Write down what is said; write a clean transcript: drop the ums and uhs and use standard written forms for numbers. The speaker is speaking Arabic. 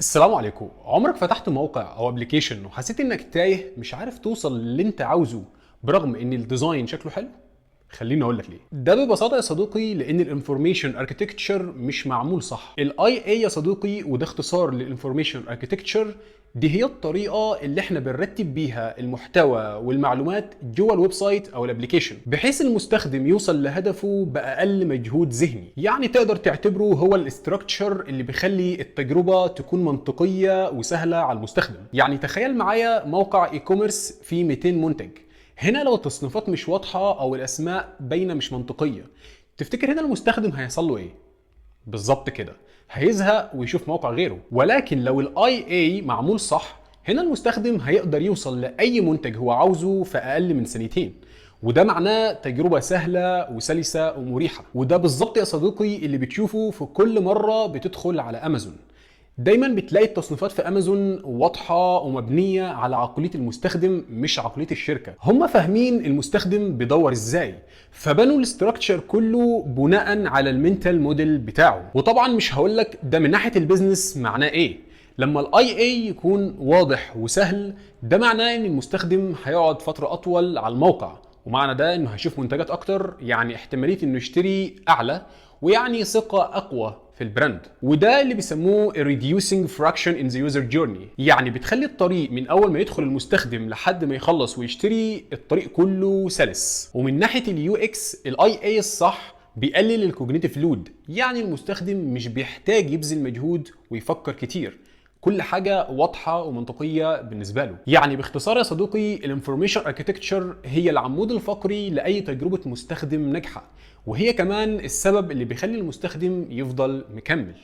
السلام عليكم. عمرك فتحت موقع او ابلكيشن وحسيت انك تايه مش عارف توصل للي انت عاوزه برغم ان الديزاين شكله حلو؟ خليني اقول لك ليه. ده ببساطه يا صديقي لان الانفورميشن اركتكتشر مش معمول صح. الاي اي يا صديقي وده اختصار للانفورميشن اركتكتشر، دي هي الطريقه اللي احنا بنرتب بيها المحتوى والمعلومات جوه الويب سايت او الابلكيشن بحيث المستخدم يوصل لهدفه باقل مجهود ذهني. يعني تقدر تعتبره هو الاستراكشر اللي بيخلي التجربه تكون منطقيه وسهله على المستخدم. يعني تخيل معايا موقع اي كوميرس فيه 200 منتج. هنا لو التصنيفات مش واضحة أو الأسماء باينة مش منطقية، تفتكر هنا المستخدم هيحصل له إيه؟ بالظبط كده، هيزهق ويشوف موقع غيره. ولكن لو الاي اي معمول صح، هنا المستخدم هيقدر يوصل لأي منتج هو عاوزه في أقل من ثانيتين. وده معناه تجربة سهلة وسلسة ومريحة. وده بالظبط يا صديقي اللي بتشوفه في كل مرة بتدخل على أمازون. دايما بتلاقي التصنيفات في امازون واضحه ومبنيه على عقليه المستخدم مش عقليه الشركه. هم فاهمين المستخدم بيدور ازاي، فبنوا الاستراكشر كله بناء على المنتال موديل بتاعه. وطبعا مش هقول لك ده من ناحيه البيزنس معناه ايه. لما الاي اي يكون واضح وسهل، ده معناه ان المستخدم هيقعد فتره اطول على الموقع، ومعنى ده انه هيشوف منتجات اكتر، يعني احتماليه انه يشتري اعلى، ويعني ثقه اقوى في البراند. وده اللي بيسموه reducing fraction in the user journey، يعني بتخلي الطريق من اول ما يدخل المستخدم لحد ما يخلص ويشتري الطريق كله سلس. ومن ناحيه اليو اكس، الاي اي الصح بيقلل الكوجنيتيف لود، يعني المستخدم مش بيحتاج يبذل مجهود ويفكر كتير، كل حاجة واضحة ومنطقية بالنسبة له. يعني باختصار يا صديقي، الانفورميشن اركتكتشر هي العمود الفقري لأي تجربة مستخدم ناجحة، وهي كمان السبب اللي بيخلي المستخدم يفضل مكمل.